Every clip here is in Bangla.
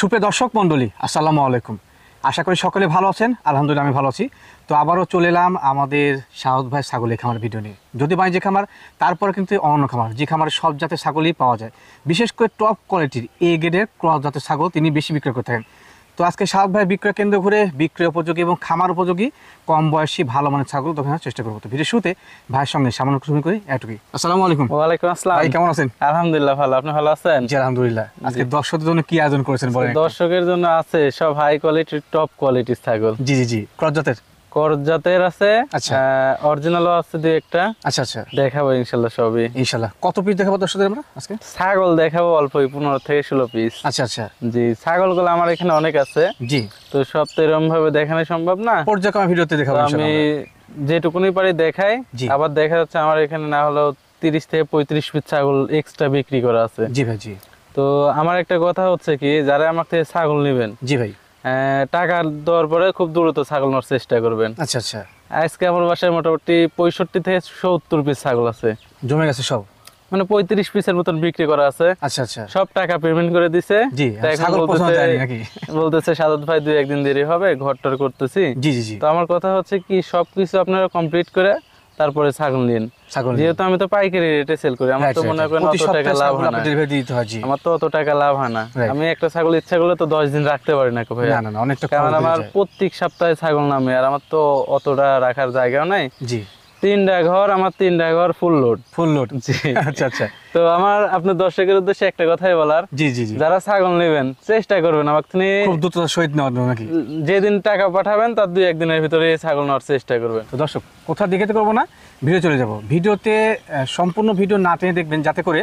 সুপ্রিয় দর্শক মণ্ডলী, আসসালামু আলাইকুম। আশা করি সকলে ভালো আছেন। আলহামদুলিল্লাহ আমি ভালো আছি। তো আবারও চলে এলাম আমাদের শাহাদ ভাই ছাগলের খামার ভিডিও নিয়ে। যদি বাণিজ্য খামার, তারপরে কিন্তু অন্য খামার, যে খামারে সব জাতের ছাগলই পাওয়া যায়। বিশেষ করে টপ কোয়ালিটির এ গ্রেডের ক্রস জাতের ছাগল তিনি বেশি বিক্রয় করে থাকেন। তো আজকে শাহাদ ভাই বিক্রয় কেন্দ্র ঘুরে বিক্রয় উপযোগী এবং খামার উপযোগী কম বয়সী ভালো মানের ছাগল দেখানোর চেষ্টা করবো। তো ভিডিও শুরুতে ভাইয়ের সঙ্গে সামান্য শুরু করি এটুকুই। আসসালামু আলাইকুম। ওয়ালাইকুম আসসালাম। ভাই কেমন আছেন? আলহামদুলিল্লাহ ভালো, আপনি ভালো আছেন? জি আলহামদুলিল্লাহ। আজকে দর্শকদের জন্য কি আয়োজন করেছেন বলেন? দর্শকের জন্য আছে সব হাই কোয়ালিটির টপ কোয়ালিটির ছাগল। জি জি জি, ক্রস জাতের করজ জাতের আছে, আচ্ছা। অরিজিনালও আছে দুই একটা। আচ্ছা আচ্ছা, দেখাবো ইনশাল্লাহ সবই। ইনশাআল্লাহ। কত পিস দেখাবো দর্শকদের আমরা আজকে? ছাগল দেখাবো অল্পই, 15 থেকে 16 পিস। আচ্ছা আচ্ছা জি, ছাগলগুলো আমার এখানে অনেক আছে। জি, তো সব তো এরকম ভাবে দেখানো সম্ভব না, পর্যায়ক্রমে ভিডিওতে দেখাবো তো ইনশাআল্লাহ আমি আমরা। যেটুকুনি পারি দেখাই। জি। আবার দেখা যাচ্ছে আমার এখানে না হলেও 30 থেকে 35 পিস ছাগল এক্সট্রা বিক্রি করা আছে। জি ভাই জি। তো আমার একটা কথা হচ্ছে কি, যারা আমার থেকে ছাগল নেবেন, জি ভাই। টাকা দেওয়ার পরে খুব দ্রুত ছাগল নেওয়ার চেষ্টা করবেন। আচ্ছা আচ্ছা, আজকে আমার বাসায় মোটামুটি 65 থেকে 70 পিস ছাগল আছে, জমে গেছে সব, মানে 35 পিসের মতন বিক্রি করা আছে। আচ্ছা আচ্ছা সব টাকা পেমেন্ট করে দিছে। জি। তো এখন ছাগল পছন্দ হয়নি নাকি? বলতেছে সাদত ভাই 2 একদিন দেরি হবে, ঘরটার করতেছি। জি জি জি, তো আমার কথা হচ্ছে কি, সবকিছু আপনারা কমপ্লিট করে তারপরে ছাগল নিন। ছাগল যেহেতু আমি তো পাইকারি রেটে সেল করি, আমার তো মনে করেন অত টাকা লাভ হয় না। ডেলিভারি দিতে হয়। জি, আমার তো অত টাকা লাভ হয় না। Right. আমি একটা ছাগল ইচ্ছা করলে তো 10 দিন রাখতে পারি না ভাই। না না না, অনেকটা কারণ খরচ আমার হয়ে যায়। প্রত্যেক সপ্তাহে ছাগল নামে, আর আমার তো অতটা রাখার জায়গাও নাই। জি, 3টা ঘর, আমার 3টা ঘর ফুল লোড। Full load. জি। আচ্ছা আচ্ছা, তো আমার আপনার দর্শকের উদ্দেশ্যে একটা কথাই বলার, জি জি জি, যারা ছাগল নেবেন চেষ্টা করবেন আমাকে খুব দ্রুততার সহিত নেওয়ার জন্য নাকি? যেদিন টাকা পাঠাবেন তার 2 একদিনের ভিতরে ছাগল নেওয়ার চেষ্টা করবেন। তো দর্শক, কোথাও দেখাতে করবো না, ভিডিও চলে যাব। ভিডিওতে সম্পূর্ণ ভিডিও না টেনে দেখবেন, যাতে করে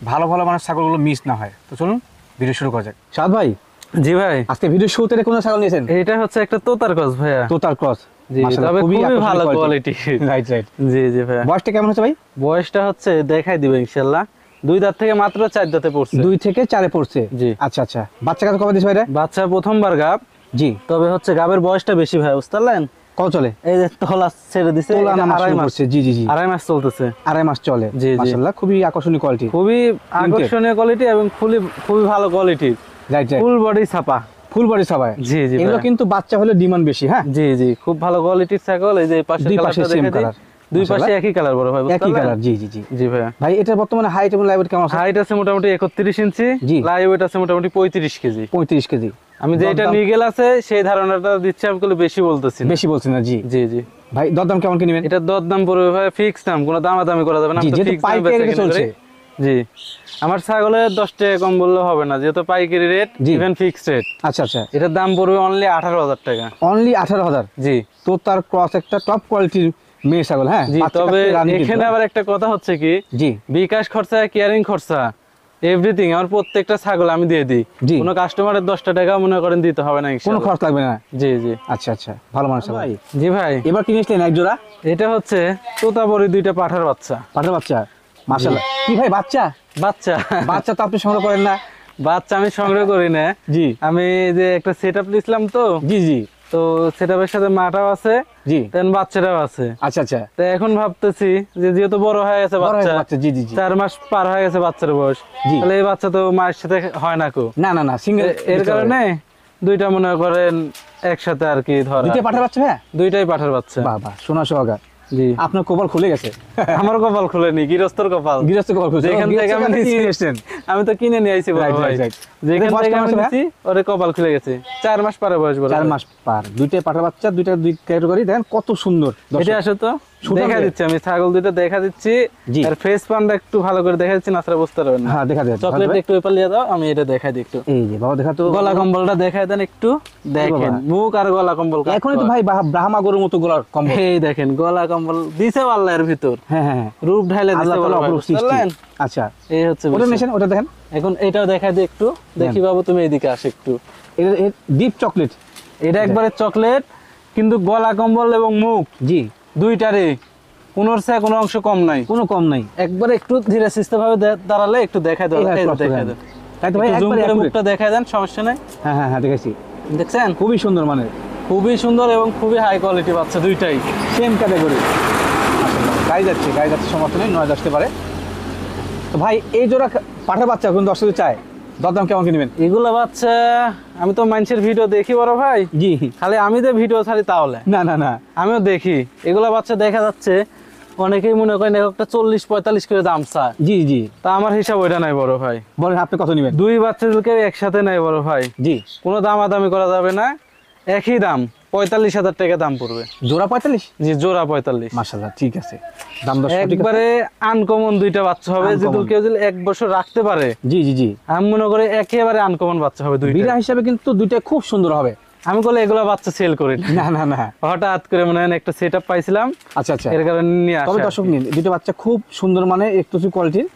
ভালো ভালো মানের ছাগলগুলো মিস না হয়। তো চলুন ভিডিও শুরু করা যাক। শাহাদ ভাই, জি ভাই, আজকে ভিডিও শুরুতে কোন ছাগল নিয়েছেন? এটা হচ্ছে একটা তোতার ক্রস ভাইয়া। তোতার ক্রস। জি, তবে খুবই ভালো কোয়ালিটি। Right right. জি জি ভাইয়া। বয়সটা কেমন হচ্ছে ভাই? বয়সটা হচ্ছে দেখাই দিবে ইনশাআল্লাহ, 2 দাঁত থেকে মাত্র 4 দাঁতে পড়ছে। 2 থেকে 4-এ পড়ছে। জি। আচ্ছা আচ্ছা, বাচ্চা কাছে কবে দিছে ভাই? বাচ্চা প্রথমবার গাব। জি। তবে হচ্ছে গাবের বয়সটা বেশি ভাই, বুঝতে পারলেন? কত চলে? এই যে তলা ছেড়ে দিছে, তোলা না, 2.5 মাস। পড়ছে। জি জি জি, 2.5 মাস চলতেছে। 2.5 মাস চলে। জি, জি। মাশাআল্লাহ, খুবই আকর্ষণীয় কোয়ালিটি, খুবই আকর্ষণীয় কোয়ালিটি এবং খুবই ভালো কোয়ালিটির। Right right. ফুল বডি ছাপা। ফুল বডি সবাই। জি জি এগুলো ভাই। কিন্তু বাচ্চা হলে ডিমান্ড বেশি। হ্যাঁ, জি জি, খুব ভালো কোয়ালিটির ছাগল। এই যে পাশের দুই পাশে কালারটা সেম দেখে দিই। কালার। দুই পাশে একই কালার বড় ভাই, বুঝতে একই পারলেন? কালার। জি জি জি। জি ভাই। ভাই, এটা বর্তমানে হাইট এবং লাইভ কেমন আছে? হাইট আছে মোটামুটি 31 ইঞ্চি, জি। লাইভ ওয়েট আছে মোটামুটি 35 কেজি। 35 কেজি। আমি যেটা দরদাম- নিগেল আছে সেই ধারণাটা দিচ্ছি, আমি কোনো বেশি বলতেছি না। বেশি বলছেন না? জি জি জি ভাই, দরদাম কেমন কি নেবেন? এটা দরদাম পড়বে ভাই ফিক্স দাম, কোনো দামাদামি করা যাবে না। জি, আমি তো যেহেতু fixed দামে পাইকারি বেচা-কিনা চলছে। করি। জি, আমার ছাগলের 10 টাকা কম বললে হবে না, যেহেতু পাইকারি রেট, জি। Even fixed rate. আচ্ছা আচ্ছা, এটার দাম পড়বে অনলি 18,000 টাকা। অনলি 18,000। জি তো তার ক্রস একটা টপ কোয়ালিটির মেয়ে ছাগল। হ্যাঁ জি, বাচ্চা তবে কাচ্চা রানী কিন্তু। এখানে আবার একটা কথা হচ্ছে কি, জি বিকাশ খরচা, কেয়ারিং খরচা, এভরিথিং আমার প্রত্যেকটা ছাগল আমি দিয়ে দিই। জি। কোনো কাস্টমারের 10 টাকা মনে করেন দিতে হবে না কোনো ইনশাআল্লাহ। খরচ লাগবে না। জি জি। আচ্ছা আচ্ছা, ভালো মানুষ ভাই। জি ভাই, এবার কি নিয়েছিলেন এক জোড়া? এটা হচ্ছে তোতাবড়ি 2টা পাঠার বাচ্চা। পাঠার বাচ্চা। মাশাআল্লাহ। কি ভাই, বাচ্চা? বাচ্চা বাচ্চা তো আপনি সংগ্রহ করেন না? বাচ্চা আমি সংগ্রহ করি না। জি আমি যে একটা সেটআপ নিছিলাম, তো জি জি তো সেটআপের সাথে মাটাও আছে, জি। দেন বাচ্চাটাও আছে। আচ্ছা আচ্ছা, তো এখন ভাবতেছি যে যেহেতু বড় হয়ে গেছে বড় হয়েছে বাচ্চা, বাচ্চা। জি জি জি। 4 মাস পার হয়ে গেছে বাচ্চার বয়স, জি। তাহলে এই বাচ্চা তো মায়ের সাথে হয় না কো। না না না, সিঙ্গেল। এর কারণে 2টা মনে করেন একসাথে আর কি ধরা। দুইটা পাঠার বাচ্চা? হ্যাঁ, 2টাই পাঠার বাচ্চা। বাবা সোনা সোহাগা। জি, আপনার কপাল খুলে গেছে। আমার কপাল খুলেনি, গৃহস্থর কপাল। গৃহস্থ কপাল খুলেছে। যেখান থেকে আমি নিয়েছি, আমি তো কিনে নিয়ে আইছি বড় Right, ভাই। right, right. যেখান বয়স থেকে কেমন আমি আছে নিয়েছি ওরে কপাল খুলে গেছে। 4 মাস পারে বয়স বড় 4 ভাই। মাস পার। দুইটা পাঠার বাচ্চা, দুই ক্যাটাগরি। দেখেন কত সুন্দর। এটা আসো তো, সুঠাম দেখা রে। দিচ্ছি আমি ছাগল 2টা দেখা দিচ্ছি। জি। আর ফেস পান্ডা একটু ভালো করে দেখা দিচ্ছি, না ছাড়া বুঝতে পারবেন না। হ্যাঁ, দেখা দেন। চকলেট একটু ওই পালিয়ে দাও, আমি এটা দেখাই দিই একটু। এই যে বাবা, দেখা তো। গলা কম্বলটা দেখাই দেন একটু, দেখেন বাবা। মুখ আর গলা কম্বল। এখনই তো ভাই ব্রাহ্মা গরুর মতো গলার কম্বল। এই দেখেন গলা কম্বল দিছে আল্লাহর ভিতর, হ্যাঁ হ্যাঁ হ্যাঁ। রূপ ঢাইলে দিছে আল্লাহ বড় তাআলা ভাই, অপরূপ বুঝতে সৃষ্টি। পারলেন? আচ্ছা, এই হচ্ছে ওটা বিষয়। নিয়েছেন, ওটা দেখেন। এখন এটাও দেখাই দিই একটু, দেখি বাবু তুমি এইদিকে আসো একটু। এটা ডিপ চকলেট। এটা একবারে চকলেট, কিন্তু গলা কম্বল এবং মুখ জি, দুইটারে কোনোর চেয়ে কোনো অংশ কম নাই। কোনো কম নাই। একবারে একটু ধীরে সুস্থে ভাবে দাঁড়ালে একটু দেখাই দাও, এইভাবে এই cross দেখাই করে দাও। তাই তো ভাই, একটু zoom একবারে করে accurate। মুখটা দেখাই দেন, সমস্যা নাই। হ্যাঁ হ্যাঁ হ্যাঁ, দেখেছি। দেখছেন খুবই সুন্দর মানের, খুবই সুন্দর এবং খুবই হাই কোয়ালিটি বাচ্চা দুইটাই। Same category. গাড়ি যাচ্ছে, সমস্যা নেই, নয় আসতে পারে। তো ভাই, এই জোড়া পাঠার বাচ্চা কোন দর্শক চায়? দরদাম কেমন কিনবেন? এগুলা বাচ্চা আমি তো মানুষের ভিডিও দেখি বড় ভাই, জি। খালি আমি তো ভিডিও ছাড়ি তাহলে না না না, আমিও দেখি। এগুলা বাচ্চা দেখা যাচ্ছে অনেকেই মনে করেন একটা 40-45 করে দাম চায়। জি জি, তা আমার হিসাব ওইটা নাই বড় ভাই। বলেন আপনি কত নেবেন? দুই বাচ্চাদেরকে একসাথে নাই বড় ভাই, জি। কোনো দামাদামি করা যাবে না, একই দাম 45,000 টাকা দাম পড়বে। জোড়া 45? জি জোড়া 45। মাশাআল্লাহ, ঠিক আছে। দাম দর সঠিক আছে? একবারে আনকমন দুইটা বাচ্চা হবে, Uncommon। যদি কেউ যদি 1 বছর রাখতে পারে, জি জি জি, আমি মনে করি একেবারে আনকমন বাচ্চা হবে দুইটা। বিড়া হিসাবে কিন্তু দুইটা খুব সুন্দর হবে। আমি বলে এগুলা বাচ্চা সেল করি না। না না না, হঠাৎ করে মনে হয় একটা সেটআপ পাইছিলাম, আচ্ছা আচ্ছা। এর কারণে নিয়ে তবে আসা। দর্শক নিন, দুটো বাচ্চা খুব সুন্দর, মানে একটু কোয়ালিটির।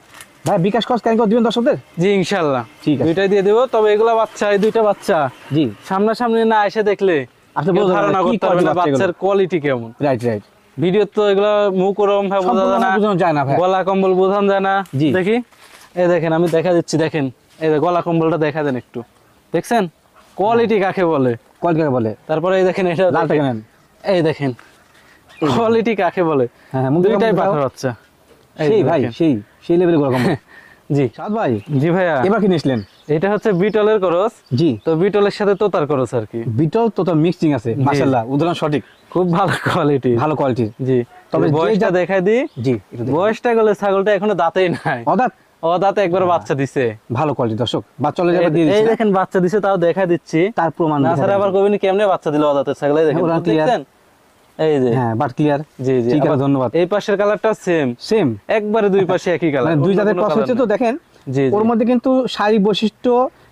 ভাই বিকাশ খরচ কেন করে দিবেন দর্শকদের? জি ইনশাআল্লাহ ঠিক আছে। দুইটাই দিয়ে দেবো। তবে এগুলা বাচ্চা, এই দুইটা বাচ্চা জি, সামনাসামনি না এসে দেখলে আপনি কেউ বলতে ধারণা পারবেন কি করতে পারবে না quality বাচ্চা বাচ্চার কোয়ালিটি কেমন। Right right. ভিডিও তো এগুলা মুখ ওরম ভাবে বোঝা যায় না, বোঝানো যায় না ভাই। গলা কম্বল বোঝানো যায় না। জি। দেখি, এই দেখেন আমি দেখা দিচ্ছি, দেখেন এই যে গলা কম্বলটা দেখা দেন একটু, দেখছেন কোয়ালিটি কাকে বলে। কোয়ালিটি কাকে বলে? তারপরে এই দেখেন এটা লালটা দেখেন। কেনেন? এই দেখেন কোয়ালিটি কাকে বলে। হ্যাঁ হ্যাঁ, মুখ দুইটাই দেখাও। পাঠার বাচ্চা। এই সেই ভাই, দেখেন। সেই লেভেলের করে কম। জি সাদ ভাই, জি ভাইয়া, এবার কি নিয়েছিলেন? এটা হচ্ছে বিটলের করস। জি, তো বিটলের সাথে তোতার করস আর কি, বিটল তো মিক্সিং আছে, মাশাআল্লাহ, উদাহরণ সঠিক, খুব ভালো কোয়ালিটি। ভালো কোয়ালিটির। জি তবে তবে যে বয়সটা যা- দেখাই দিই। জি, একটু দেখুন। বয়সটা গেলে ছাগলটা এখনো দাঁতেই নাই, অদাত ও দাঁতে একবার বাচ্চা দিছে। ভালো কোয়ালিটি দর্শক, বাচ্চা চলে যাবে দিয়ে এই দিচ্ছি, দেখেন বাচ্চা দিছে, তাও দেখা দিচ্ছি। তার প্রমাণ না স্যার আবার কবিনি কেমনে বাচ্চা দিল অদাতের ছাগল, এই দেখেন ওরা clear। দেখছেন, এই যে হ্যাঁ বাট ক্লিয়ার। জি জি ঠিক আছে, আবার ধন্যবাদ। এই পাশের কালারটা সেম, সেম, একবারে দুই পাশে একই কালার, মানে দুই জাতের ক্রস হচ্ছে তো দেখেন। জি ওর মধ্যে কিন্তু শারীরিক বৈশিষ্ট্য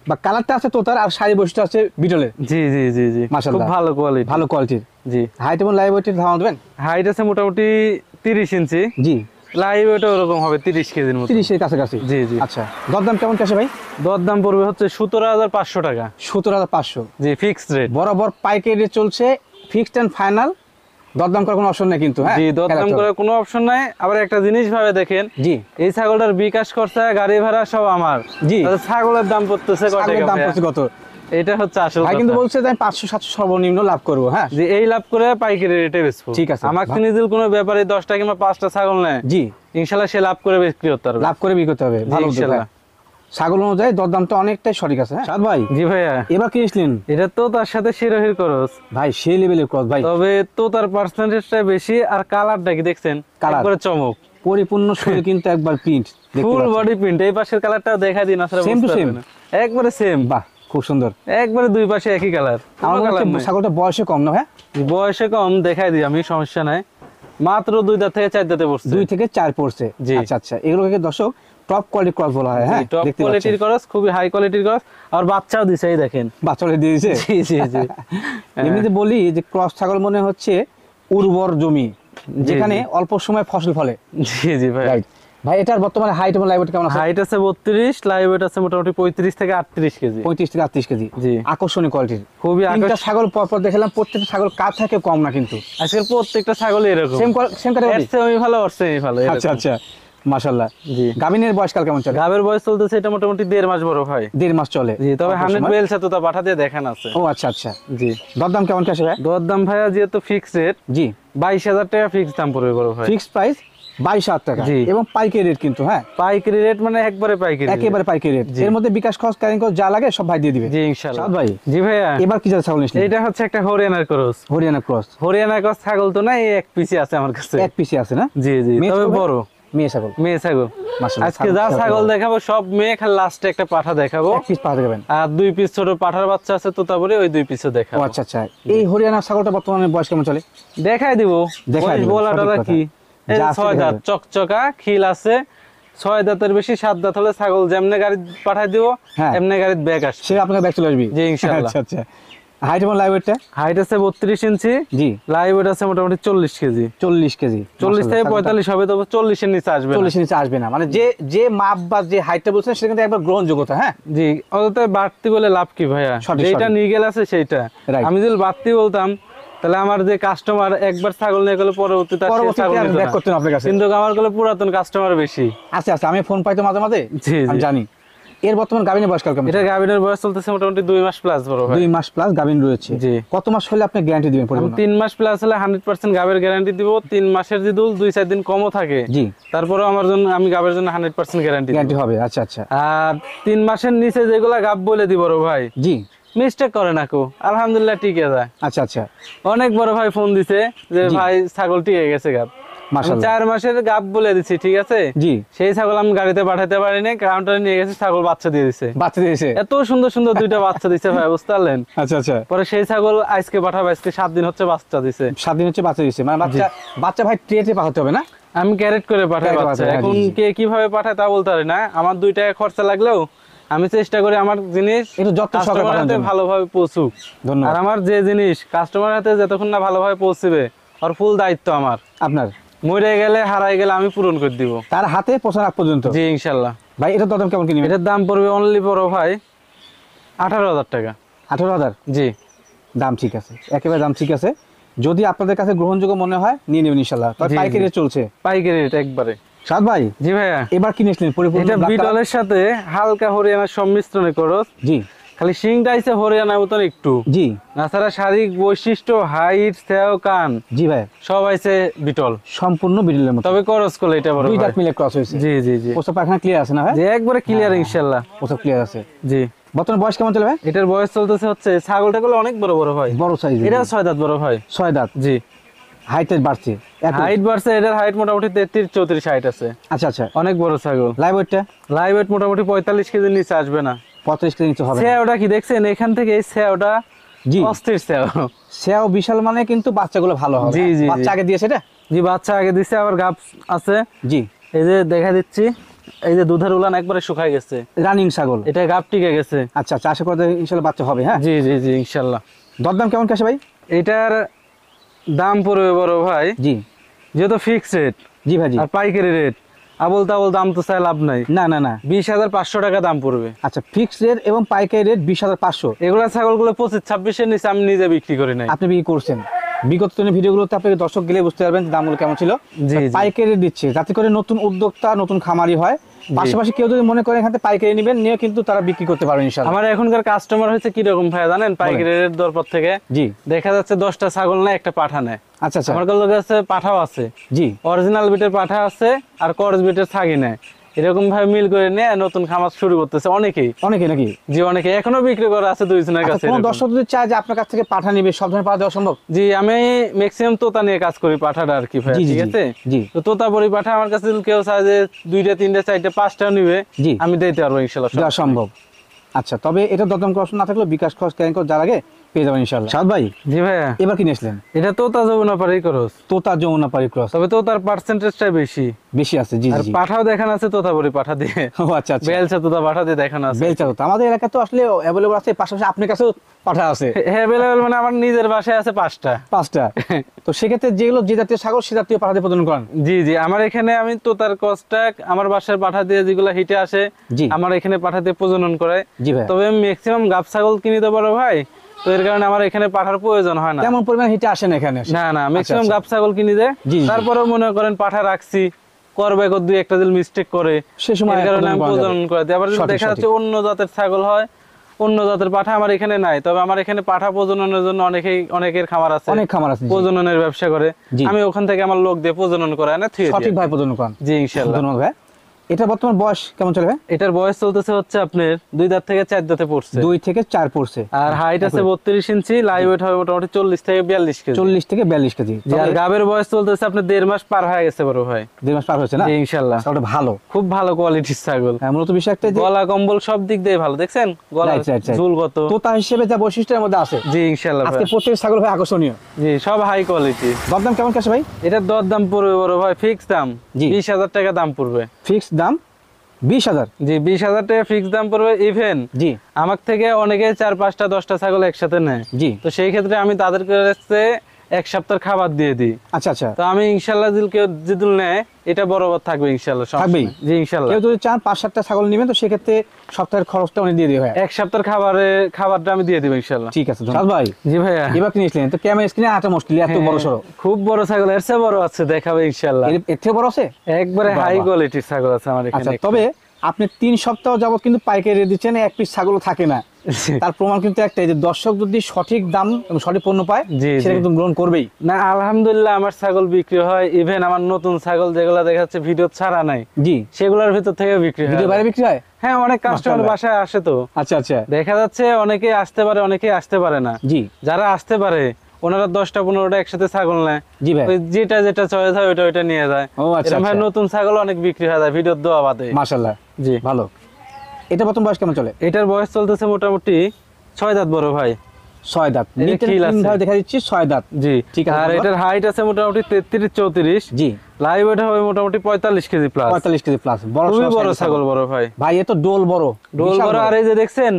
বা কালারটা আছে তোতার, আর শারীরিক বৈশিষ্ট্য আছে বিটলের। জি জি জি জি খুব মাশাআল্লাহ। ভালো কোয়ালিটি। ভালো কোয়ালিটির। জি হাইট এবং লাইভ ওয়েটের ধারণা দেবেন? হাইট আছে মোটামুটি 30 ইঞ্চি, জি, লাইভ ওয়েট ওরকম হবে 30 কেজির মতো। 30 এর কাছাকাছি। জি জি আচ্ছা, দরদাম কেমন কাছে ভাই? দরদাম পড়বে হচ্ছে 17,500 টাকা। 17,500 জি ফিক্সড রেট। বরাবর পাইকারি রেট চলছে, ফিক্সড এন্ড ফাইনাল, দরদাম করার কোনো অপশন নেই কিন্তু। হ্যাঁ জি দরদাম করার কোনো অপশন নাই। আবার একটা জিনিস ভাবে দেখেন, জি, এই ছাগলটার বিকাশ খরচা গাড়ি ভাড়া সব আমার। জি। তাহলে ছাগলের দাম পড়তেছে কত ছাগলের টাকা দাম ভাইয়া? পড়ছে কত? এটা হচ্ছে আসল ভাই কথা। কিন্তু বলছে যে আমি 500-700 সর্বনিম্ন লাভ করবো। হ্যাঁ যে এই লাভ করে পাইকারি রেটে বেচবো। ঠিক আছে। আমাকে নিজের কোনো ব্যাপারে 10টা কিংবা 5টা ছাগল নেয়, জি, ইনশাল্লাহ সে লাভ করে বিক্রি করতে পারবে। লাভ করে বিক্রি করতে হবে। জি, ভালো উদ্যোগ ইনশাল্লাহ। ভাই। ছাগল অনুযায়ী দরদামটা অনেকটাই সঠিক আছে। হ্যাঁ সাদ ভাই, জি ভাইয়া, এবার কিনেছিলেন এটা তো তার সাথে শিরোহির খরচ, ভাই সেই লেভেলের ক্রস ভাই, তবে তো তার পার্সেন্টেজটা বেশি। আর কালারটা কি দেখছেন, Colour। একবারে চমক, পরিপূর্ণ শরীর কিন্তু একবার প্রিন্ট ফুল বডি প্রিন্ট। এই পাশের কালারটা দেখা দিন আসলে Same to বুঝতে same? পারবেন না। একবারে সেম, বাহ, খুব সুন্দর। একবারে দুই পাশে একই কালার। আমার মনে হচ্ছে ছাগলটা বয়সে কম না ভাই? বয়সে কম, দেখাই দিই আমি, সমস্যা নাই। মাত্র 2 দাঁত থেকে 4 দাঁতে পড়ছে। 2 থেকে 4 পড়ছে। জি। আচ্ছা আচ্ছা, এগুলোকে দর্শক টপ কোয়ালিটি ক্রস বলা হয়। হ্যাঁ টপ দেখতে কোয়ালিটির পাচ্ছেন, ক্রস, খুবই হাই কোয়ালিটির ক্রস। আর বাচ্চাও দিছে, এই দেখেন। বাচ্চালে দিয়ে দিয়েছে। জি জি জি এমনিতে বলি যে ক্রস ছাগল মনে হচ্ছে উর্বর জমি, যেখানে জি। অল্প সময় ফসল ফলে। জি জি ভাই। রাইট ভাই, এটার বর্তমানে হাইট এবং লাইভ ওয়েট কেমন আছে? হাইট আছে 32, লাইভ ওয়েট আছে মোটামুটি 35 থেকে 38 কেজি। 35 থেকে 38 কেজি। জি। আকর্ষণীয় কোয়ালিটির। খুবই তিনটা ছাগল পরপর দেখলাম, প্রত্যেকটা ছাগল কার থেকে কম না কিন্তু। আজকাল প্রত্যেকটা ছাগল এরকম, সেম সেম এর ক্যাটাগরি। চেয়ে ভালো, ওর চেয়ে ভালো, এরকম। আচ্ছা আচ্ছা, মাশাআল্লাহ। জি। গাভিনের বয়সকাল কেমন চলে? গাবের বয়স চলতেছে এটা মোটামুটি 1.5 মাস বড় ভাই। 1.5 মাস চলে। জি, তবে অল্প 100 সময়। বেল সাথে তো পাঠা দিয়ে দেখান আছে। ও আচ্ছা আচ্ছা, জি। দরদাম কেমন কি আসে ভাই? দরদাম ভাইয়া যেহেতু ফিক্স রেট, জি, 22,000 টাকা ফিক্স দাম পড়বে বড় ভাই। ফিক্সড প্রাইস 22,000 টাকা জি। এবং পাইকারি রেট কিন্তু। হ্যাঁ পাইকারি রেট মানে একবারে পাইকারি rate। একেবারে পাইকারি রেট। জি। এর মধ্যে বিকাশ খরচ ক্যারিং খরচ যা লাগে সব ভাই দিয়ে দিবে। জি ইনশাআল্লাহ। সাদ ভাই, জি ভাইয়া, এবার কি জাতের ছাগল নিয়েছিলেন? এটা হচ্ছে একটা হরিয়ানার ক্রস। হরিয়ানা ক্রস। হরিয়ানার ক্রস ছাগল তো না, এই এক পিসি আছে আমার কাছে। এক পিসি আছে না? জি জি, মেয়ে তবে ছাগল? বড় মেয়ে ছাগল। মেয়ে ছাগল। মাশাআল্লাহ, আজকে যা ছাগল দেখাবো সব মেয়ে, খালি লাস্টে একটা পাঠা দেখাবো। এক পিস পাওয়া যাবেন। আর 2 পিস ছোট পাঠার বাচ্চা আছে তোতাপুরি, ওই 2 পিসও ও দেখাবো। আচ্ছা আচ্ছা, এই হরিয়ানা ছাগলটা বর্তমানে বয়স কেমন চলে? দেখাই দিব। দেখাই দিবেন, বলা সঠিক টলা কথা। কি, এই যা আছে 6 দাঁত দেখাবেন। চকচকা খিল আছে। 6 দাঁতের বেশি, 7 দাঁত হলে ছাগল যেমনে গাড়ি পাঠাই দিব, হ্যাঁ। এমনি গাড়িতে ব্যাগ আসছে। সে আপনার ব্যাগ চলে আসবি। জি, ইনশাআল্লাহ। আচ্ছা আচ্ছা, হাইট এবং লাইভ ওয়েটটা? হাইট আছে 32 ইঞ্চি, জি, লাইভ ওয়েট আছে মোটামুটি 40 কেজি। 40 কেজি। 40 থেকে 45 হবে, তবে 40 এর নিচে আসবে না। 40 নিচে আসবে না, মানে যে মাপ বা যে হাইটটা বলছেন সেটা কিন্তু একবার গ্রহণযোগ্যতা। হ্যাঁ জি, অতএব বাড়তি বলে লাভ কি ভাইয়া, সঠিক, যেটা সঠিক। নিয়ে গেল আছে সেইটা। Right. আমি যদি বাড়তি বলতাম, তাহলে আমার যে কাস্টমার একবার ছাগল নিয়ে গেলে পরবর্তীতে আর সে পরবর্তীতে ছাগল আর নিত ব্যাক না। করতেন আপনার কাছে। কিন্তু আমার গেলে পুরাতন কাস্টমার বেশি। আচ্ছা আচ্ছা, আমি ফোন পাইতো মাঝে মাঝে, জি আমি জি জানি। এর বর্তমান গাভিনের বয়স কেমন? এটা গাভিনের বয়স চলতেছে মোটামুটি 2 মাস প্লাস বড় ভাই। 2 মাস প্লাস গাভিন রয়েছে। জি। কত মাস হলে আপনি গ্যারান্টি দিবেন পরিপূর্ণ? 3 মাস প্লাস হলে 100% গাভের গ্যারান্টি দিব। 3 মাসের যদি 2-4 দিন কমও থাকে, জি, তারপরেও আমার জন্য, আমি গাভের জন্য 100% গ্যারান্টি গ্যারান্টি হবে। আচ্ছা আচ্ছা। আর 3 মাসের নিচে যেগুলা গাভ বলে দিব বড় ভাই, জি, মিস্টেক করে না কো, আলহামদুলিল্লাহ টিকে যায়। আচ্ছা আচ্ছা, অনেক বড় ভাই ফোন দিছে যে জি। ভাই ছাগল টিকে গেছে গাভ। আমি মাশাআল্লাহ। 4 মাসের গাভ বলে দিছি, ঠিক আছে, জি, সেই ছাগল আমি গাড়িতে পাঠাতে পারিনি, কাউন্টারে নিয়ে গেছি, ছাগল বাচ্চা দিয়ে দিছে। বাচ্চা দিয়েছে। এত সুন্দর সুন্দর 2টা বাচ্চা দিছে ভাই, বুঝতে পারলেন? আচ্ছা আচ্ছা। পরে সেই ছাগল আজকে পাঠাবো, আজকে 7 দিন হচ্ছে বাচ্চা দিছে। 7 দিন হচ্ছে বাচ্চা দিয়েছে, মানে বাচ্চা বাচ্চা ভাই ট্রেতে পাঠাতে হবে না? আমি ক্যারেট করে পাঠাই ক্যারেট বাচ্চা। পাঠাই, হ্যাঁ, এখন জি, জি। কে কিভাবে পাঠায় তা বলতে পারি না। আমার 2 টাকা খরচা লাগলেও আমি চেষ্টা করি আমার জিনিস একটু যত্ন সহকারে কাস্টমার পাঠানোর হাতে জন্য। ভালোভাবে পৌঁছুক। ধন্যবাদ। আর আমার যে জিনিস কাস্টমার হাতে যতক্ষণ না ভালোভাবে পৌঁছবে, আর ফুল দায়িত্ব আমার। আপনার মরে গেলে, হারাই গেলে আমি পূরণ করে দিব। তার হাতে পৌঁছার আগ পর্যন্ত। জি ইনশাল্লাহ। ভাই এটা দাম কেমন কিনবেন? এটার দাম পড়বে অনলি বড় ভাই 18,000 টাকা। 18,000? জি, দাম ঠিক আছে, একেবারে দাম ঠিক আছে। যদি আপনাদের কাছে গ্রহণযোগ্য মনে হয় নিয়ে নেবেন ইনশাআল্লাহ। তবে জি, পাইকারি রেট চলছে। পাইকারি রেট একবারে। সাদ ভাই, জি ভাইয়া, এবার কি নিয়েছিলেন পরিপূর্ণ এটা black color? বিটলের সাথে হালকা হরিয়ানার সংমিশ্রণে করস। জি খালি শিংটা আইছে হরিয়ানার মতন একটু, জি তাছাড়া শারীরিক বৈশিষ্ট্য, হাইট, সেও, কান জি ভাই, সব আইছে বিটল। সম্পূর্ণ বিড়লের মতো। তবে করস করলে এটা বড় 2 ভাই। দাঁত মিলে ক্রস হয়েছে। জি জি জি, প্রস্তাব পায়খানা ক্লিয়ার আছে না ভাই? যে একবারে ক্লিয়ার ইনশাআল্লাহ। প্রস্তাব ক্লিয়ার আছে। জি, বর্তমান বয়স কেমন চলে ভাই? এটার বয়স চলতেছে হচ্ছে, ছাগলটা গুলো অনেক বড় বড় ভাই, বড় সাইজ। এটা 6 দাঁত বড় ভাই। 6 দাঁত। জি, হাইটের বাড়ছে এত? হাইট বাড়ছে, এটার হাইট মোটামুটি 33-34 হাইট আছে। আচ্ছা আচ্ছা। অনেক বড় ছাগল। লাইভ ওয়েটটা লাইভ ওয়েট মোটামুটি 45 কেজির নিচে আসবে না। 35 কেজি নিচে হবে। সেওটা কি দেখছেন? এখান থেকে এই সেওটা জি, অস্থির সেও। সেও বিশাল, মানে কিন্তু বাচ্চাগুলো ভালো হবে। জি, জি, বাচ্চা জি। আগে দিয়েছে এটা? জি, বাচ্চা আগে দিছে, আবার গাব আছে। জি, এই যে দেখা দিচ্ছি, এই যে দুধের উলান একবারে শুকাই গেছে, রানিং ছাগল। এটা গাব টিকে গেছে। আচ্ছা আচ্ছা, আশা করি ইনশাআল্লাহ বাচ্চা হবে। হ্যাঁ, জি জি জি ইনশাল্লাহ। দরদাম কেমন কাছে ভাই? এটার দাম পড়বে বড় ভাই, জি যেহেতু ফিক্সড রেট জি ভাই, জি। আর পাইকারি রেট, আবল তাবল দাম তো চাই লাভ নাই। না না না, 20,500 টাকা দাম পড়বে। আচ্ছা, ফিক্সড রেট এবং পাইকারি রেট 20,500। এগুলা ছাগলগুলো 25-26-এর নিচে আমি নিজে বিক্রি করি নাই। আপনি বিক্রি করছেন। বিগত দিনের ভিডিওগুলোতে আপনাকে দর্শক গেলে বুঝতে পারবেন যে দামগুলো কেমন ছিল। জি, জি। পাইকারি রেট দিচ্ছে যাতে করে নতুন উদ্যোক্তা, নতুন খামারি হয়। পাশাপাশি কেউ যদি মনে করে এখান থেকে পাইকারি নেবেন, নিয়ে কিন্তু তারা বিক্রি করতে পারবে ইনশাআল্লাহ। আমার এখনকার কাস্টমার হয়েছে কি রকম ভাই জানেন? পাইকারি রেট দরপর থেকে জি, দেখা যাচ্ছে 10টা ছাগল নেয়, একটা পাঠা নেয়। আচ্ছা আচ্ছা, আমার কাছে পাঠাও আছে, জি, অরিজিনাল বিটের পাঠা আছে, আর করজ বিটের ছাগি নেয়। এরকম ভাবে মিল করে নিয়ে নতুন খামার শুরু করতেছে অনেকেই। অনেকে নাকি? জি, অনেকে এখনো বিক্রি করা আছে 2 জনের আচ্ছা, কাছে কোনো এরকম। দর্শক যদি চায় যে আপনার কাছ থেকে পাঠা নিবে, সব ধরনের পাঠা দেওয়া সম্ভব? জি, আমি ম্যাক্সিমাম তোতা নিয়ে কাজ করি, পাঠাটা আর কি ভাই, জি, জি, ঠিক জি, আছে। জি। তো তোতাপুরি পাঠা আমার কাছে যদি কেউ চায় যে 2টা 3টা 4টা 5টা নিবে, জি, আমি দিতে পারবো ইনশাআল্লাহ। দেওয়া সম্ভব। আচ্ছা, তবে এটা দরদাম করা না থাকলেও বিকাশ খরচ ক্যারিং খরচ যার আগে পেয়ে যাবেন ইনশাআল্লাহ। সাদ ভাই, জি ভাইয়া, এবার কি নিয়েছিলেন? এটা তোতা যমুনা পাড়াই খরচ, তোতা যমুনা পাড়ি ক্রস। তবে তোতার পার্সেন্টেজটা বেশি। বেশি আছে, জি আর জি। পাঠাও দেখানো আছে তোতাপুরি পাঠা দিয়ে, ও আচ্ছা আচ্ছা, বেলচা তোতা পাঠা দিয়ে দেখানো আছে। বেলচা তোতা আমাদের এলাকায় তো আসলে অ্যাভেলেবল আছে, পাশাপাশি আপনার কাছেও পাঠা আছে হ্যাঁ অ্যাভেলেবল, মানে আমার নিজের বাসায় আছে 5টা। 5টা। তো সেক্ষেত্রে যেগুলো যে জাতীয় ছাগল সে জাতীয় পাঠা দিয়ে প্রদান করেন? জি জি, আমার এখানে আমি তোতার কস্টটা আমার বাসার পাঠা দিয়ে যেগুলো হিটে আসে, জি। আমার এখানে পাঠা দিয়ে প্রজনন করে। জি ভাই। তবে আমি ম্যাক্সিমাম গাব ছাগল কিনিতে পারো ভাই, তো এর কারণে আমার এখানে পাঠার প্রয়োজন হয় না। কেমন পরিমাণ হিটে আসেন এখানে? না না, ম্যাক্সিমাম আচ্ছা। গাব ছাগল কিনি যে, জি, জি। তারপরেও মনে করেন পাঠা রাখছি, করবে কর 2-1টা দিল মিস্টেক করে, সে সময় এর কারণে আমি প্রজনন করা যাবে। প্রজনন করে দিই। আবার যদি সঠিক, দেখা যাচ্ছে সঠিক। অন্য জাতের ছাগল হয়, অন্য জাতের পাঠা আমার এখানে নাই, তবে আমার এখানে পাঠা প্রজননের জন্য অনেকের খামার আছে, অনেক খামার আছে, জি। প্রজননের ব্যবসা করে। জি। আমি ওখান থেকে আমার লোক দিয়ে প্রজনন করায় না থুয়ে দিই। সঠিক ভাই প্রদান করেন। জি ইনশাআল্লাহ। ধন্যবাদ ভাই। এটা বর্তমান বয়স কেমন চলে ভাই? এটার বয়স চলতেছে হচ্ছে আপনার 2 দাঁত থেকে 4 দাঁতে পড়ছে, 2 থেকে 4 পড়ছে। আর হাইট আছে 32 ইঞ্চি, লাইভ ওয়েট হবে মোটামুটি 40 থেকে 42 কেজি। 40 থেকে 42 কেজি। জি, আর গাবের বয়স চলতেছে আপনার 1.5 মাস পার হয়ে গেছে বড় ভাই। 2 মাস পার হয়েছে না? জি ইনশাআল্লাহ। ওটা ভালো, খুব ভালো কোয়ালিটির ছাগল। হ্যাঁ, মূলত বিষয় একটা যে গলা কম্বল সব দিক দিয়ে ভালো, দেখছেন গলা Right, right, right. ঝুল কত। তোতা হিসেবে যা বৈশিষ্ট্যের মধ্যে আছে, জি ইনশাআল্লাহ আজকে ভাই। প্রত্যেক ছাগল ভাই আকর্ষণীয়। জি, সব হাই কোয়ালিটি। দরদাম কেমন কাছে ভাই? এটার দর দাম পড়বে বড় ভাই, ফিক্স দাম জি। 20,000 টাকা দাম পড়বে। ফিক্সড দাম 20,000? জি, 20,000 টাকা ফিক্স দাম পড়বে। ইভেন জি আমার থেকে অনেকে 4-5টা 10টা ছাগল একসাথে নেয়, জি। তো সেই ক্ষেত্রে আমি তাদের কাছে 1 সপ্তাহের খাবার দিয়ে দিই। আচ্ছা আচ্ছা। তো আমি ইনশাআল্লাহ কেউ জিদুল নেয়, এটা বরাবর থাকবে ইনশাআল্লাহ, সমস্যা থাকবেই? নেই। জি ইনশাআল্লাহ। কেউ যদি চান 5-7টা ছাগল নেবেন, তো সেক্ষেত্রে সপ্তাহের খরচটা উনি দিয়ে দিবে ভাই। 1 সপ্তাহের খাবারটা আমি দিয়ে দিব ইনশাআল্লাহ। ঠিক আছে সাদ ভাই। জি ভাইয়া। এবার কি নিয়েছিলেন? তো ক্যামেরা স্ক্রিনে আটা মুশকিল, এত বড় সরো। খুব বড় ছাগল, এর চেয়ে বড় আছে, দেখাবে ইনশাআল্লাহ। এর থেকে বড় আছে? একবারে বাবা। হাই কোয়ালিটির ছাগল আছে আমার এখানে। আচ্ছা, তবে আপনি 3 সপ্তাহ যাবত কিন্তু পাইকারি রেট দিচ্ছেন, এক পিস ছাগলও থাকে না। তার প্রমাণ কিন্তু একটাই, যে দর্শক যদি সঠিক দাম এবং সঠিক পণ্য পায় জি, সেটা জি। কিন্তু গ্রহণ করবেই। না আলহামদুলিল্লাহ আমার ছাগল বিক্রি হয়, ইভেন আমার নতুন ছাগল যেগুলো দেখা যাচ্ছে ভিডিও ছাড়া নাই জি, সেগুলোর ভিতর থেকে বিক্রি হয়। ভিডিও বাইরে বিক্রি হয়। হ্যাঁ, অনেক কাস্টমার মাশাআল্লাহ। বাসায় আসে তো, আচ্ছা আচ্ছা, দেখা যাচ্ছে অনেকে আসতে পারে অনেকে আসতে পারে না। জি যারা আসতে পারে ওনারা 10টা 15টা একসাথে ছাগল নেয়, জি ভাই, ওই যেটা চয়েস হয় ওইটা নিয়ে যায়। ও আচ্ছা এরকম ভাই আচ্ছা, নতুন ছাগল অনেক বিক্রি হয়ে যায় ভিডিও দেওয়া বাদে। মাশাআল্লাহ, জি, ভালো। এটা প্রথম বয়স কেমন চলে? এটার বয়স চলতেছে মোটামুটি 6 দাঁত বড় ভাই। 6 দাঁত, এই যে নিচের খিল তিন আছে। ভাবে দেখা দিচ্ছি 6 দাঁত। জি, ঠিক আছে, আর ধন্যবাদ। এটার হাইট আছে মোটামুটি 33 34, জি, লাইভ ওয়েট হবে মোটামুটি 45 কেজি প্লাস। 45 কেজি প্লাস, বড় খুবই সড়ো বড় size এর ছাগল বড় ভাই, ভাই। এ তো ডোল বড়, ডোল বিশাল বড়। আর এই যে দেখছেন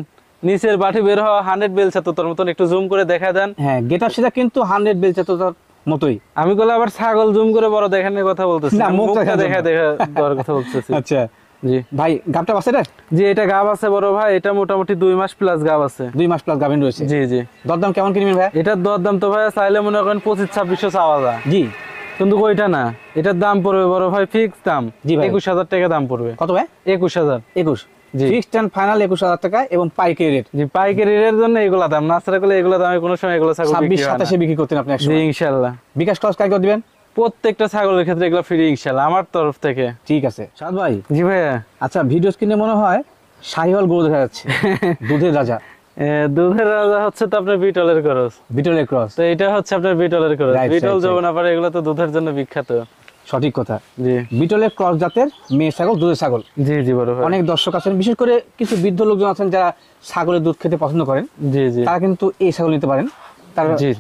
নিচের বাটি বের হওয়া 100 বেলছে তো তোর মতন, একটু জুম করে দেখা দেন। হ্যাঁ, গেটআপ সেটা কিন্তু 100 বেলছে তো তার মতোই। আমি বলে আবার ছাগল জুম করে বড় দেখানোর কথা বলতেছি না, না, মুখ মুখটা দেখার দেখা জন্য। দেখা দেওয়ার কথা বলতেছি। আচ্ছা জি ভাই, গাবটা বাসে রে? জি, এটা গাব আছে বড় ভাই, এটা মোটামুটি 2 মাস প্লাস গাব আছে। 2 মাস প্লাস গাভিন রয়েছে। জি জি, দরদাম কেমন কিনবেন ভাই? এটার দরদাম তো ভাই চাইলে মনে করেন 25-2600 চাওয়া যায়, জি, কিন্তু ওইটা না, এটার দাম পড়বে বড় ভাই ফিক্স দাম জি ভাই। 21000 টাকা দাম পড়বে। কত ভাই? 21000। 21, জি। ফিক্সড এন্ড ফাইনাল 21000 টাকা এবং পাইকারি রেট জি, পাইকারি রেটের জন্য এগুলা দাম, নাছাড়া করলে এগুলা দামে কোনো সময় এগুলো ছাগল 26 বিক্রি হয় না। 27 বিক্রি করতেন আপনি জি 100। ইনশাআল্লাহ, বিকাশ খরচ কাই করে দিবেন? প্রত্যেকটা ছাগলের ক্ষেত্রে এগুলো ফ্রি ইনশাআল্লাহ আমার তরফ থেকে। ঠিক আছে সাদ ভাই। জি ভাইয়া, আচ্ছা, ভিডিও স্ক্রিনে মনে হয় শাহিওয়াল গরু দেখা যাচ্ছে, দুধের রাজা, দুধের রাজা হচ্ছে তো আপনার বিটলের ক্রস, বিটলের ক্রস। তো এটা হচ্ছে আপনার বিটলের ক্রস। Right, বিটল right, যমুনাপাড়া এগুলো তো দুধের জন্য বিখ্যাত। সঠিক কথা, জি বিটলের ক্রস জাতের মেয়ে ছাগল, দুধের ছাগল। জি জি বড় ভাই, অনেক দর্শক আছেন, বিশেষ করে কিছু বৃদ্ধ লোকজন আছেন যারা ছাগলের দুধ খেতে পছন্দ করেন, জি জি তারা কিন্তু এই ছাগল নিতে পারেন। তার জি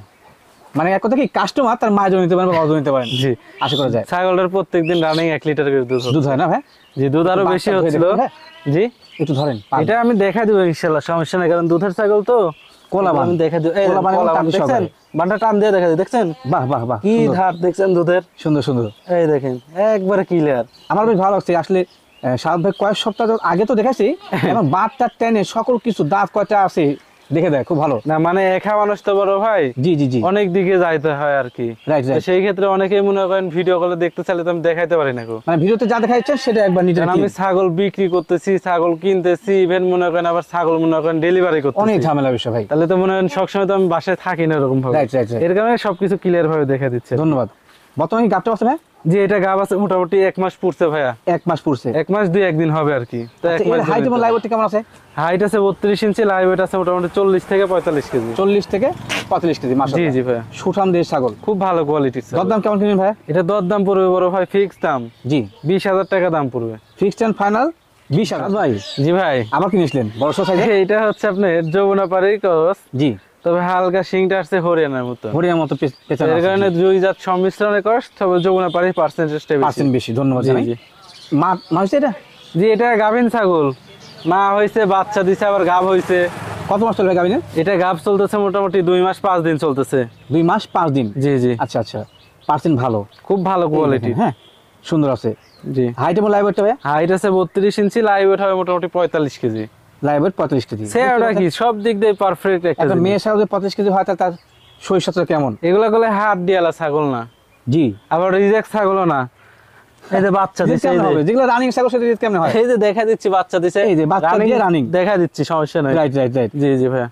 মানে এক কথা কি, কাস্টমার তার মায়ের জন্য নিতে পারেন বা বাবার জন্য নিতে পারেন, জি, আশা করা যায়। ছাগলটার প্রত্যেকদিন রানিং 1 লিটার করে দুধ হচ্ছে। দুধ হয় না ভাই? জি, দুধ আরো একটু বেশি বাচ্চা ধরে হচ্ছিল। দেখুন, হ্যাঁ? জি, একটু ধরেন পান। এটা আমি দেখা দিব ইনশাআল্লাহ, সমস্যা নাই, কারণ দুধের ছাগল তো কোলা বান। আমি দেখা দিব। এই কোলা বান এবং কোলা বান টান দেখছেন, সহকারে। বানটা টান দিয়ে দেখা যায়, দেখছেন বাহ বাহ বাহ, কি সুন্দর, ধার দেখছেন দুধের, সুন্দর সুন্দর। এই দেখেন একবারে ক্লিয়ার। আমার বেশ ভালো লাগছে আসলে। সাদ ভাই কয়েক সপ্তাহ আগে তো দেখাচ্ছি, এখন বাতটা টেনে সকল কিছু দাঁত কয়টা আছে দেখে দেয়, খুব ভালো। না মানে একা মানুষ তো বড় ভাই, জি জি জি, অনেক দিকে যাইতে হয় আর কি। রাইট তো রাইট। সেই ক্ষেত্রে অনেকেই মনে করেন ভিডিও কলে দেখতে চাইলে তো আমি দেখাইতে পারি না গো, মানে ভিডিওতে যা দেখাচ্ছে সেটা একবার নিজে কারণ আমি ছাগল বিক্রি করতেছি, ছাগল কিনতেছি, ইভেন মনে করেন আবার ছাগল মনে করেন ডেলিভারি অনেক করতেছি, ঝামেলা বিষয় ভাই। তাহলে তো মনে করেন সবসময় তো আমি বাসায় থাকি না এরকম ভাবে। রাইট রাইট রাইট, এর কারণে সবকিছু ক্লিয়ার ভাবে দেখা দিচ্ছে। ধন্যবাদ। বর্তমানে কি গাবটা আছে ভাই? যে এটা গাব আছে মোটামুটি 1 মাস পড়ছে ভাইয়া, 1 মাস পড়ছে। 1 মাস 2-1 দিন হবে আর কি। তো 1 মাস হাইট এবং লাইভ কেমন আছে? হাইট আছে 32 ইঞ্চি, লাইভ ওয়েট আছে মোটামুটি 40 থেকে 45 কেজি। 40 থেকে 45 কেজি, জি মাশাআল্লাহ। জি ভাইয়া, সুঠাম দেশ ছাগল, খুব ভালো কোয়ালিটির ছাগল। দরদাম কেমন কিনবেন ভাই? এটা দরদাম পড়বে বড় ভাই ফিক্স দাম জি, 20,000 টাকা দাম পড়বে। ফিক্সড এন্ড ফাইনাল 20,000 ভাই। জি ভাই, আবার কিনেছিলেন বড় সাইজে? এটা হচ্ছে আপনার যমুনাপাড়ির ক্রস, জি, তবে হালকা শিংটা আসছে হরিয়ানার মতো, হরিয়ার মতো পেছনে এর কারণে দুই জাত সংমিশ্রণে ক্রস, তবে যমুনাপাড়ির পার্সেন্টেজটা বেশি। পার্সেন্ট বেশি। ধন্যবাদ জি জানাই। জি মা মা হয়েছে এটা? জি, এটা গাভিন ছাগল, মা হয়েছে, বাচ্চা দিছে, আবার গাব হয়েছে। কত মাস চলবে গাবিনে? এটা গাব চলতেছে মোটামুটি 2 মাস 5 দিন চলতেছে। 2 মাস 5 দিন। জি জি, আচ্ছা আচ্ছা, পার্সেন্ট ভালো, খুব ভালো কোয়ালিটি। হ্যাঁ, সুন্দর আছে। জি, হাইট এবং লাইভ ওয়েটটা ভাই? হাইট আছে 32 ইঞ্চি, লাইভ ওয়েট হবে মোটামুটি 45 কেজি। Live weight 45 KG. সেটা কি সব দিক দিয়ে পারফেক্ট একটা একটা জিনিস। মেয়ে ছাগল 45 কেজি হয়, তার শরীর স্বাস্থ্য কেমন? এগুলা গলে হাত দিয়ালা ছাগল না, জি, আবার রিজেক্ট ছাগলও না। এই যে বাচ্চা রিজিট দিছে, এই কেমন যে হবে? যেগুলো রানিং ছাগল সেটা রিজিট কেমন হয়? এই যে দেখা দিচ্ছি বাচ্চা দিছে, এই যে বাচ্চা দিয়ে running। দেখা দিচ্ছি, সমস্যা নাই। Right right right. জি জি ভাইয়া,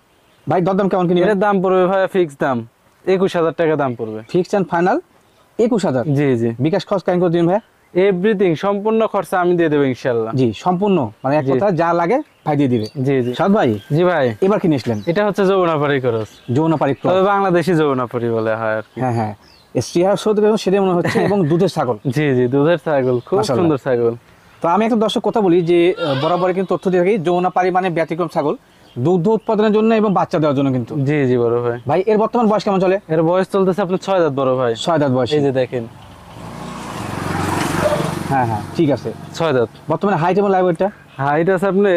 ভাই দরদাম কেমন কিনবেন? এটার দাম পড়বে ভাইয়া ফিক্স দাম 21,000 টাকা দাম পড়বে। Fixed and final 21000। জি জি, বিকাশ খরচ কাইন করে দিন ভাই? এভরিথিং সম্পূর্ণ খরচা আমি দিয়ে দেবো ইনশাআল্লাহ। জি, সম্পূর্ণ, মানে এক জি। কথা যা লাগে ভাই দিয়ে দিবে। জি জি সাদ ভাই, জি ভাই, এবার কি নিয়েছিলেন? এটা হচ্ছে যমুনাপাড়ি ক্রস, যৌনপাড়ি ক্রস। তবে বাংলাদেশি যমুনাপাড়ি বলে হয় আর কি। হ্যাঁ হ্যাঁ, চেহারা সৌদি সেটাই মনে হচ্ছে, এবং দুধের ছাগল। জি জি, দুধের ছাগল, খুব মাশাআল্লাহ। সুন্দর ছাগল। তো আমি একটা দর্শক কথা বলি যে বরাবর কিন্তু তথ্য দিয়ে থাকি, যৌনপাড়ি মানে ব্যতিক্রম ছাগল, দুধ উৎপাদনের জন্য এবং বাচ্চা দেওয়ার জন্য কিন্তু। জি জি বড় ভাই, ভাই এর বর্তমান বয়স কেমন চলে? এর বয়স চলতেছে আপনার 6 দাঁত বড় ভাই। 6 দাঁত বয়স। এই যে দেখেন হ্যাঁ হ্যাঁ, ঠিক আছে। 6 দাঁত। বর্তমানে হাইট এবং লাইভ ওয়েটটা? হাইট আছে আপনার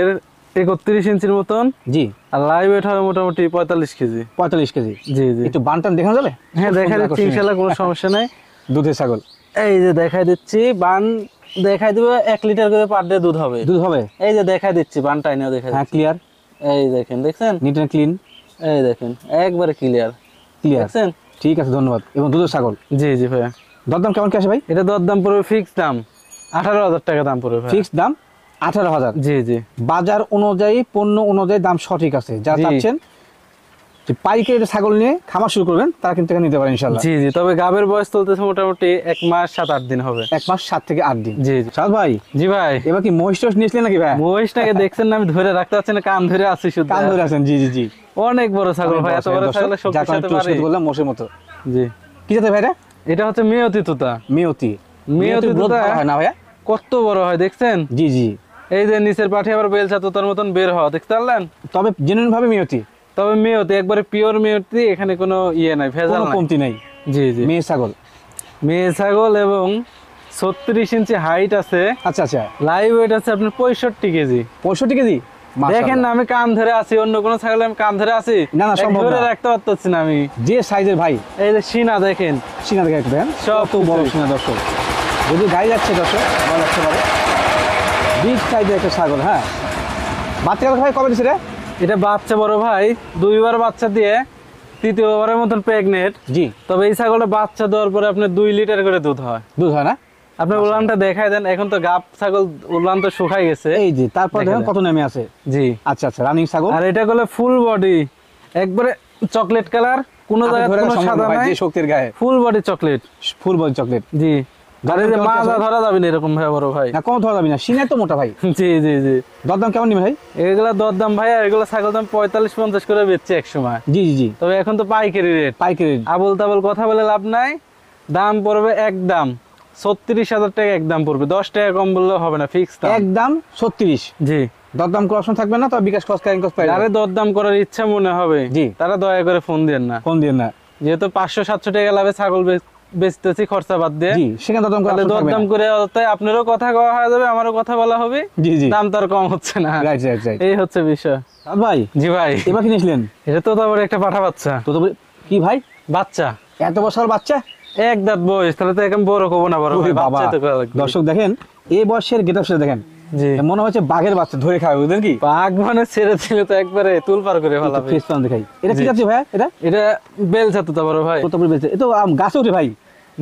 31 ইঞ্চির মতন, জি, আর লাইভ ওয়েট হবে মোটামুটি 45 কেজি। 45 কেজি। জি জি, একটু বানটান দেখানো যাবে? হ্যাঁ দেখা সুন্দর দিচ্ছি আকর্ষণীয়। ইনশাআল্লাহ, কোনো সমস্যা নাই। দুধের ছাগল, এই যে দেখাই দিচ্ছি, বান দেখাই দিবে 1 লিটার করে পার ডে দুধ হবে। দুধ হবে? এই যে দেখাই দিচ্ছি, বানটা এনে দেখাই হ্যাঁ, দিচ্ছি। ক্লিয়ার, এই দেখেন, দেখছেন, নিট এন্ড ক্লিন, এই দেখেন একবারে ক্লিয়ার, ক্লিয়ার। দেখছেন। ঠিক আছে, ধন্যবাদ। এবং দুধের ছাগল, জি জি ভাইয়া, দরদাম কেমন কি আসে ভাই? এটা দর দাম পড়বে ফিক্স দাম 18,000 টাকা দাম পড়বে ভাই। ফিক্সড দাম 18,000। জি জি বাজার অনুযায়ী পণ্য অনুযায়ী দাম সঠিক আছে, যা জি। চাচ্ছেন যে পাইকারি ছাগল নিয়ে খামার শুরু করবেন তারা কিন্তু এখানে নিতে পারেন ইনশাল্লাহ। জি জি তবে গাবের বয়স চলতেছে মোটামুটি 1 মাস 7-8 দিন হবে। 1 মাস 7 থেকে 8 দিন। জি জি সাদ ভাই জি ভাই, এবার কি মহিষ টহিষ নিয়েছিলেন নাকি ভাই? মহিষটাকে দেখছেন না, আমি ধরে রাখতে পারছি না, কান ধরে আছি শুধু। কান ধরে আছেন? জি জি জি। অনেক বড় ছাগল ভাই, এত বড় ছাগলের শক্তি সাথে পারে। বললাম মোষের মতো। জি কি জাতের ভাই এটা? এটা হচ্ছে মেয়তি তোতা। মেয়তি। মেয়তি গ্রোথ তোতা ভালো হয় না ভাইয়া? কত বড় হয় দেখছেন? জি জি। এই যে নিচের পাঠে আবার বেলচা তোতার মতন বের হওয়া, দেখতে পারলেন? তবে জেনুইন ভাবে মেয়তি, তবে মেয়তি একবারে পিওর মেয়তি, এখানে কোনো ইয়ে নাই, ভেজাল কোনো নাই। কমতি নাই। জি জি মেয়ে ছাগল। মেয়ে ছাগল এবং 36 ইঞ্চি হাইট আছে। আচ্ছা আচ্ছা। লাইভ ওয়েট আছে আপনার 65 কেজি। 65 কেজি? দেখেন না আমি কান ধরে আছি, অন্য কোনো ছাগলে আমি কান ধরে আছি? না, না, সম্ভব ধরে না। রাখতে পারতেছি না আমি। যে সাইজের ভাই, এই যে সিনা দেখেন, সিনা দেখে দেখবেন সব কত বড় কিছুই। সিনা দর্শক। যদি গাই যাচ্ছে দর্শক ভালো লাগতে পারে। বিগ সাইজের একটা ছাগল। হ্যাঁ, বাচ্চা কথা ভাই কবে দিছে রে? এটা বাচ্চা বড় ভাই 2বার বাচ্চা দিয়ে 3য়বারের মতন প্রেগনেন্ট। জি। তবে এই ছাগলটা বাচ্চা দেওয়ার পরে আপনার 2 লিটার করে দুধ হয়। দুধ হয় না? আপনি উলানটা দেখাই দেন, এখন তো গাব ছাগল উলান তো শুকাই গেছে। এই যে তারপর দেখা দেখেন যায়। কত নেমে আছে। জি। আচ্ছা আচ্ছা, রানিং ছাগল। আর এটা হলো ফুল বডি, একবারে চকলেট কালার, কোনো হাতে জায়গায় ধরে কোনো রাখা সম্ভব সাদা না ভাই, নাই, যে শক্তির গায়ে। Full body chocolate. Full body chocolate. জি। আর এই যে কেমন কি মাজা আছে? ধরা যাবে না এরকম ভাই বড় ভাই। না কম ধরা যাবে না, সিনাই তো মোটা ভাই। জি জি জি। দরদাম কেমন নিবে ভাই? এগুলা দরদাম ভাই, এগুলা ছাগল দাম 45-50 করে বেচছে এক সময়। জি জি জি। তবে এখন তো পাইকারি রেট, পাইকারি। আবল তাবল কথা বলে লাভ নাই। দাম পড়বে একদম 36,000 টাকা, একদম পড়বে, 10 টাকা কম বললেও হবে না, ফিক্স দাম। একদম 36। জি। দরদাম করার অপশন থাকবে না, তবে বিকাশ খরচ ক্যারিং কস্ট পাই যারে দরদাম করার ইচ্ছা মনে হবে জি। তারা দয়া করে ফোন দেন না, ফোন দিয়ে না। যেহেতু 500-700 টাকা লাভে ছাগল বেচতেছি খরচা বাদ দিয়ে। জি, সেখানে দরদাম করার তাহলে option থাকবে দরদাম না। করে তাই আপনারও কথা কওয়া হয়ে যাবে, আমারও কথা বলা হবে। জি জি। দাম তো আর কম হচ্ছে না। Right right right. এই হচ্ছে বিষয়। ভাই জি ভাই, এবার কিনেছিলেন? এটা তো তারপরে একটা পাঠা বাচ্চা। তো কি ভাই, বাচ্চা এত বছর বাচ্চা? এক দাঁত বয়স, তাহলে তো একদম বড় কব না, বড় ওরে ভাই, বাবা। বাচ্চা তো করা লাগবে। দর্শক দেখেন এই বয়সের গেটআপ সেটা দেখেন, জি। মনে হচ্ছে বাঘের বাচ্চা ধরে খাবে, বুঝলেন কি? বাঘ মানে ছেড়ে দিলে তো একবারে তুল পার করে ফেলাবে। ফেস পান দেখাই। এটা কি জি। যাচ্ছে ভাই? এটা এটা বেলচা তো বড় ভাই। প্রতাপপুর বেঁচে এ তো গাছে ওঠে ভাই।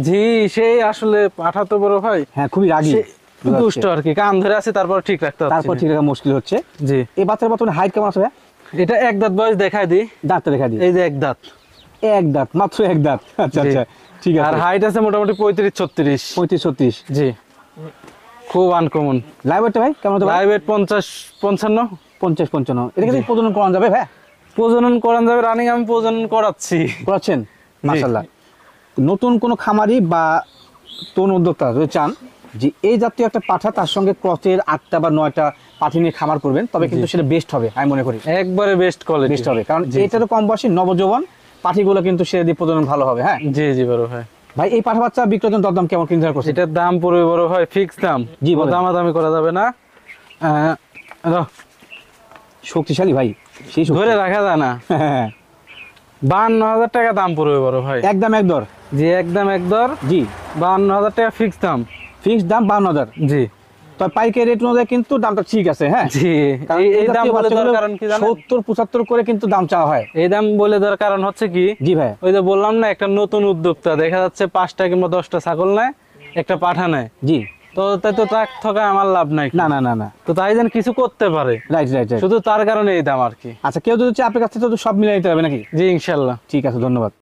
জি, সেই আসলে পাঠা তো বড় ভাই, হ্যাঁ, খুবই রাগী, সে দুষ্ট আর কি, কান ধরে আছে তারপর ঠিক রাখতে পারছি তারপর না। ঠিক রাখা মুশকিল হচ্ছে। জি। এই বাচ্চার বর্তমানে হাইট কেমন আছে ভাই? এটা এক দাঁত বয়স দেখাই দিই, দাঁতটা দেখা দিই। এই যে এক দাঁত। এক দাঁত, মাত্র এক দাঁত। আচ্ছা জি। আচ্ছা, ঠিক আর আছে। হাইট আছে মোটামুটি 35-36। 35-36। জি, খুব আনকমন। লাইভ ওয়েটটা ভাই কেমন হতে পারে? Live weight 50-55। 50-55। এটা কি প্রজনন করানো যাবে ভাই? প্রজনন করান যাবে, রানিং আমি প্রজনন করাচ্ছি। করাচ্ছেন? মাশাআল্লাহ। নতুন কোনো খামারি বা তরুণ উদ্যোক্তা যদি চান যে এই জাতীয় একটা পাঠা, তার সঙ্গে ক্রসের 8টা বা 9টা পাঠি নিয়ে খামার করবেন, তবে কিন্তু সেটা বেস্ট হবে আমি মনে করি। একবারে বেস্ট কোয়ালিটি। বেস্ট হবে, কারণ এটারও কম বয়সী নবযৌবন পাঠিগুলো কিন্তু সেটা দিয়ে প্রজনন ভালো হবে। হ্যাঁ জি জি বড় ভাই। ভাই, এই পাঠা বাচ্চা বিক্রয়ের দরদাম কেমন কিনতে করছে? এটার দাম পড়বে বড় ভাই ফিক্স দাম। জি, বলেন। দামাদামি করা যাবে না। রাহ, শক্তিশালী ভাই, সেই শক্তি। ধরে রাখা যায় না। হ্যাঁ, 52,000 টাকা দাম পড়বে বড় ভাই। একদম এক দর। জি, একদম এক দর। জি, 52,000 টাকা ফিক্স দাম। ফিক্সড দাম 52,000। জি তবে পাইকারি রেট অনুযায়ী কিন্তু দামটা ঠিক আছে। হ্যাঁ, জি। কারণ এই দাম জাতীয় বলে দেওয়ার বাচ্চাগুলো কারণ কি জানেন? 70-75 করে কিন্তু দাম চাওয়া হয়। এই দাম বলে দেওয়ার কারণ হচ্ছে কি, জি ভাই। ওই যে বললাম না, একটা নতুন উদ্যোক্তা দেখা যাচ্ছে 5টা কিংবা 10টা ছাগল নেয়, একটা পাঠা নেয়, জি। তো তাই তো তাক ঠকায় আমার লাভ নাই। না না না না, তো তাই যেন কিছু করতে পারে, রাইট রাইট রাইট। শুধু তার কারণে এই দাম আর কি। আচ্ছা, কেউ যদি চায় আপনার কাছ থেকে তো সব মিলিয়ে নিতে হবে নাকি? জি ইনশাল্লাহ। ঠিক আছে, ধন্যবাদ।